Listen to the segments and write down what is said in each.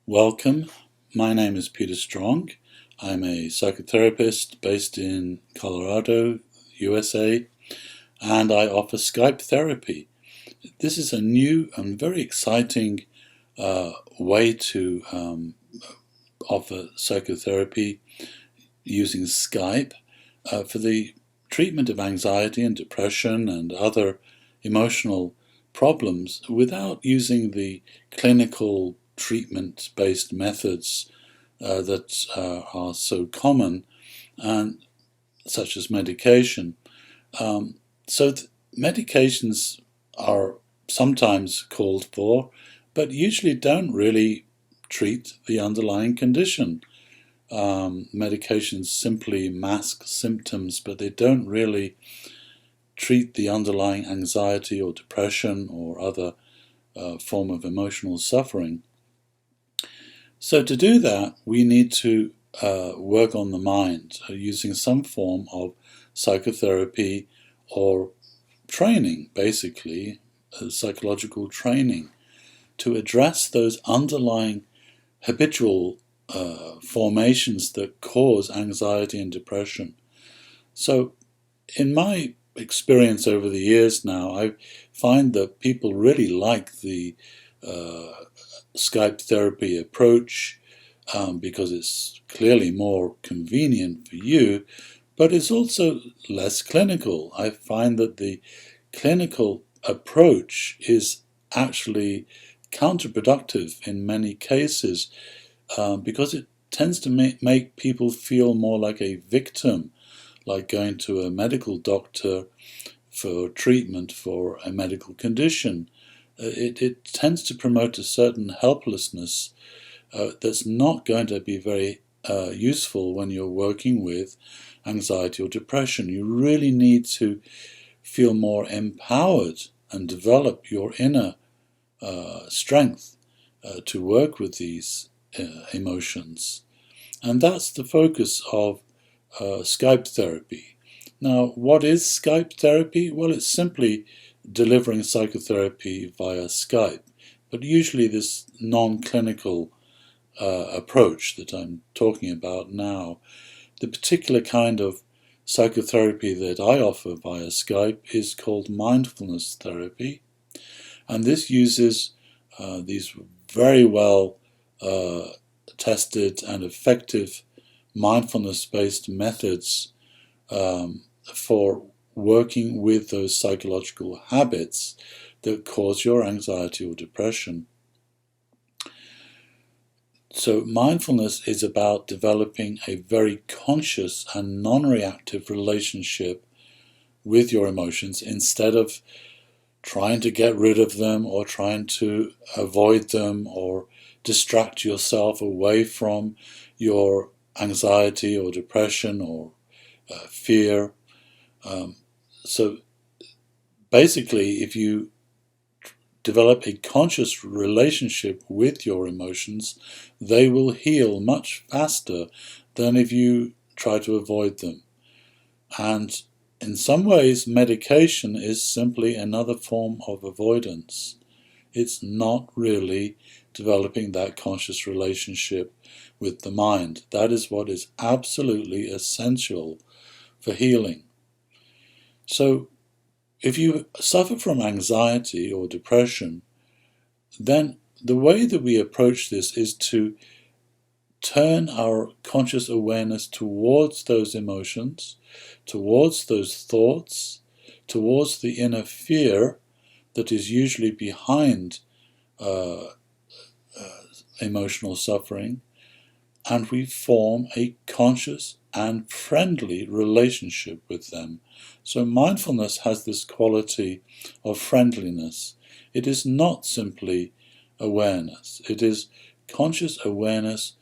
Welcome. My name is Peter Strong. I'm a psychotherapist based in Colorado, USA, and I offer Skype therapy. This is a new and very exciting way to offer psychotherapy using Skype for the treatment of anxiety and depression and other emotional problems without using the clinical treatment-based methods that are so common, and such as medication. So medications are sometimes called for, but usually don't really treat the underlying condition. Medications simply mask symptoms, but they don't really treat the underlying anxiety or depression or other form of emotional suffering. So to do that, we need to work on the mind using some form of psychotherapy or training, basically, psychological training, to address those underlying habitual formations that cause anxiety and depression. So in my experience over the years now, I find that people really like the Skype therapy approach because it's clearly more convenient for you, but it's also less clinical. I find that the clinical approach is actually counterproductive in many cases because it tends to make people feel more like a victim, like going to a medical doctor for treatment for a medical condition. It tends to promote a certain helplessness that's not going to be very useful when you're working with anxiety or depression. You really need to feel more empowered and develop your inner strength to work with these emotions. And that's the focus of Skype therapy. Now, what is Skype therapy? Well, it's simply delivering psychotherapy via Skype, but usually this non-clinical approach that I'm talking about now, the particular kind of psychotherapy that I offer via Skype is called mindfulness therapy, and this uses these very well tested and effective mindfulness-based methods for working with those psychological habits that cause your anxiety or depression. So mindfulness is about developing a very conscious and non-reactive relationship with your emotions instead of trying to get rid of them or trying to avoid them or distract yourself away from your anxiety or depression or fear. So basically, if you develop a conscious relationship with your emotions, they will heal much faster than if you try to avoid them. And in some ways, medication is simply another form of avoidance. It's not really developing that conscious relationship with the mind. That is what is absolutely essential for healing. So, if you suffer from anxiety or depression, then the way that we approach this is to turn our conscious awareness towards those emotions, towards those thoughts, towards the inner fear that is usually behind emotional suffering, and we form a conscious and friendly relationship with them. So mindfulness has this quality of friendliness. It is not simply awareness. It is conscious awareness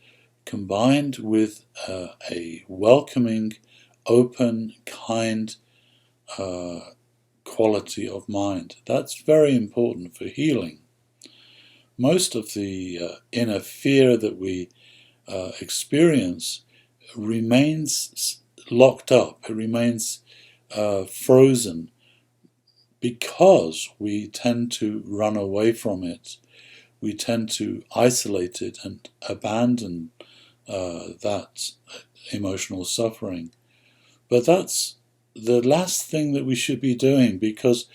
combined with a welcoming, open, kind quality of mind. That's very important for healing. Most of the inner fear that we experience remains locked up. It remains frozen because we tend to run away from it. we tend to isolate it and abandon that emotional suffering. But that's the last thing that we should be doing, because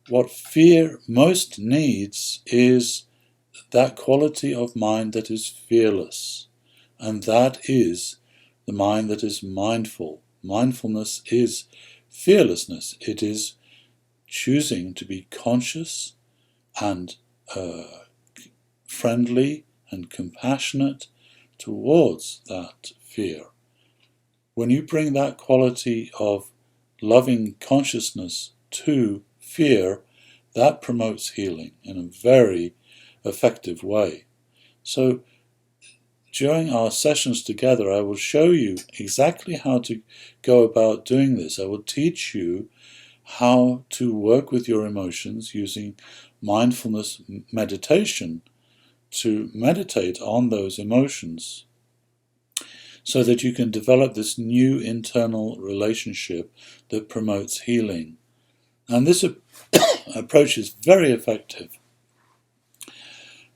what fear most needs is that quality of mind that is fearless, and that is the mind that is mindful. Mindfulness is fearlessness. It is choosing to be conscious and friendly and compassionate towards that fear. When you bring that quality of loving consciousness to fear, that promotes healing in a very effective way. So during our sessions together, I will show you exactly how to go about doing this. I will teach you how to work with your emotions using mindfulness meditation to meditate on those emotions, so that you can develop this new internal relationship that promotes healing. And this approach is very effective.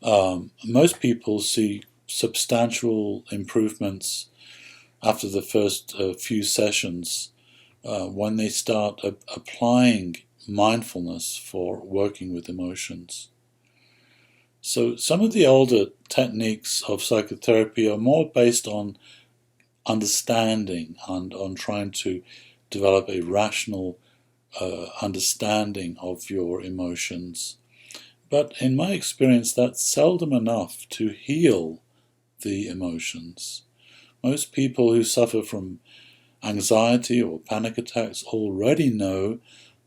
Most people see substantial improvements after the first few sessions when they start applying mindfulness for working with emotions. So some of the older techniques of psychotherapy are more based on understanding and on trying to develop a rational understanding of your emotions. But in my experience, that's seldom enough to heal the emotions. Most people who suffer from anxiety or panic attacks already know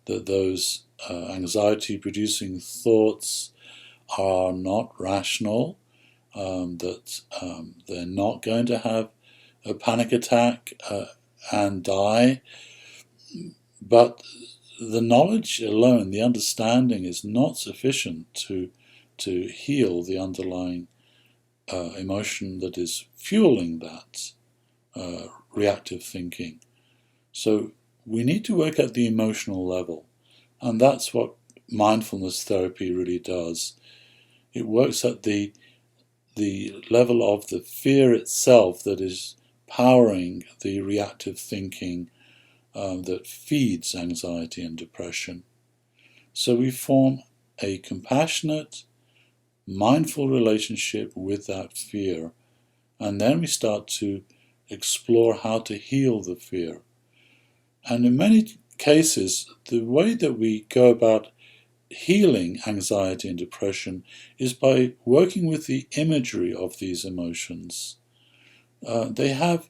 that those anxiety-producing thoughts are not rational, that they're not going to have a panic attack and die. But the knowledge alone, the understanding, is not sufficient to heal the underlying emotion that is fueling that reactive thinking. So we need to work at the emotional level, and that's what mindfulness therapy really does. It works at the level of the fear itself that is powering the reactive thinking that feeds anxiety and depression. So we form a compassionate, mindful relationship with that fear, and then we start to explore how to heal the fear. And in many cases, the way that we go about healing anxiety and depression is by working with the imagery of these emotions. They have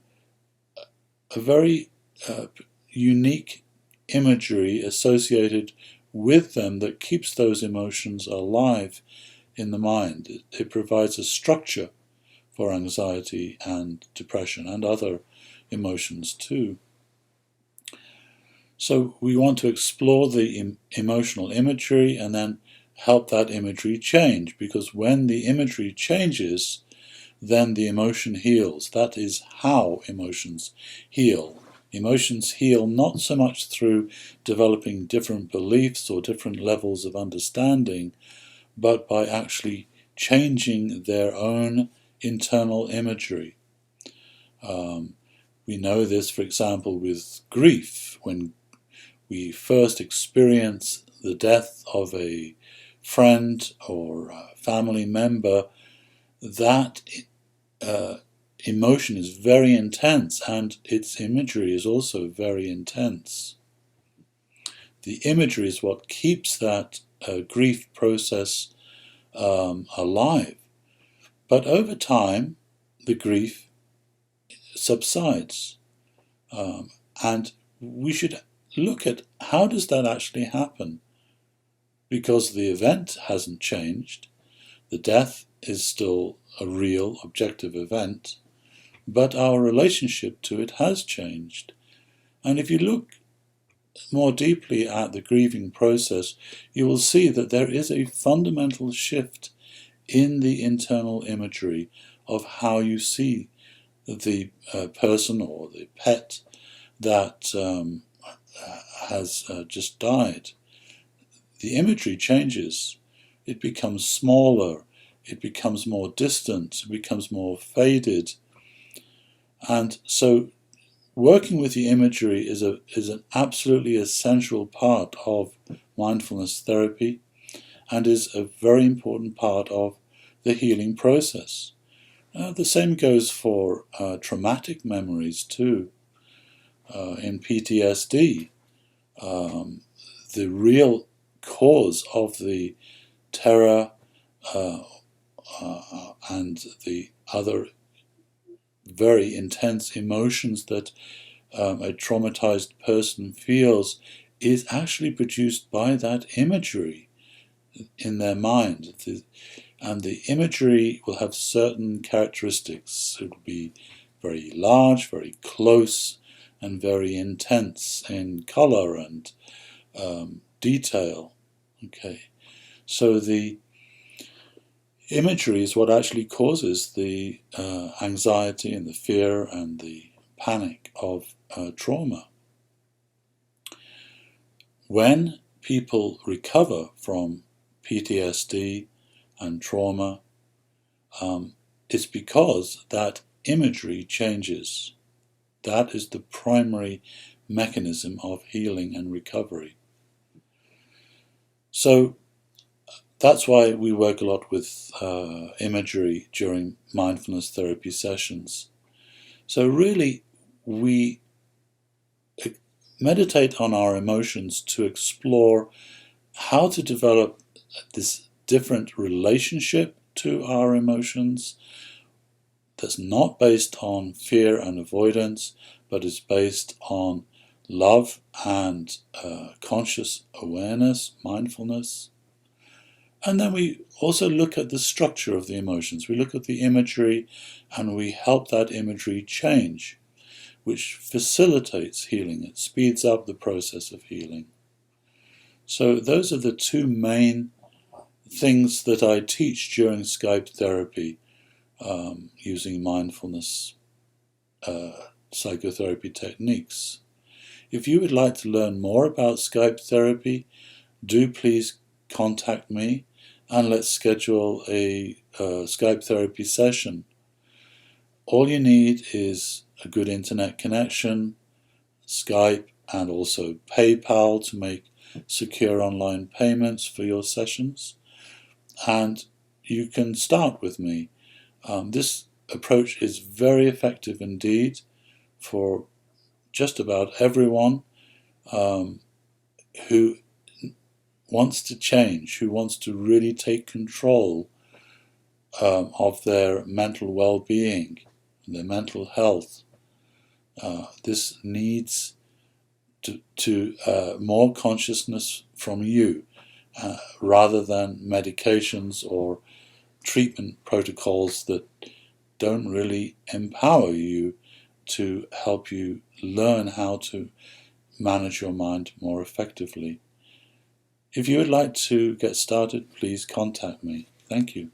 a very unique imagery associated with them that keeps those emotions alive in the mind. It provides a structure for anxiety and depression and other emotions too. So we want to explore the emotional imagery and then help that imagery change, because when the imagery changes, then the emotion heals. That is how emotions heal. Emotions heal not so much through developing different beliefs or different levels of understanding, but by actually changing their own internal imagery. We know this, for example, with grief. When we first experience the death of a friend or a family member, that emotion is very intense, and its imagery is also very intense. The imagery is what keeps that grief process alive. But over time, the grief subsides. And we should look at how does that actually happen? Because the event hasn't changed. The death is still a real, objective event, but our relationship to it has changed. And if you look more deeply at the grieving process, you will see that there is a fundamental shift in the internal imagery of how you see the person or the pet that has just died. The imagery changes. It becomes smaller. it becomes more distant, it becomes more faded. And so working with the imagery is an absolutely essential part of mindfulness therapy, and is a very important part of the healing process. The same goes for traumatic memories too. In PTSD, the real cause of the terror and the other very intense emotions that a traumatized person feels is actually produced by that imagery in their mind. And the imagery will have certain characteristics. It will be very large, very close, and very intense in color and detail. Okay, so the imagery is what actually causes the anxiety and the fear and the panic of trauma. When people recover from PTSD and trauma, it's because that imagery changes. That is the primary mechanism of healing and recovery. So that's why we work a lot with imagery during mindfulness therapy sessions. So really, we meditate on our emotions to explore how to develop this different relationship to our emotions that's not based on fear and avoidance, but is based on love and conscious awareness, mindfulness. And then we also look at the structure of the emotions. We look at the imagery and we help that imagery change, which facilitates healing. It speeds up the process of healing. So those are the two main things that I teach during Skype therapy, using mindfulness psychotherapy techniques. If you would like to learn more about Skype therapy, do please contact me and let's schedule a Skype therapy session. All you need is a good internet connection, Skype, and also PayPal to make secure online payments for your sessions. And you can start with me. This approach is very effective indeed for just about everyone who wants to change, who wants to really take control of their mental well-being, their mental health. This needs to more consciousness from you, rather than medications or treatment protocols that don't really empower you to help you learn how to manage your mind more effectively. If you would like to get started, please contact me. Thank you.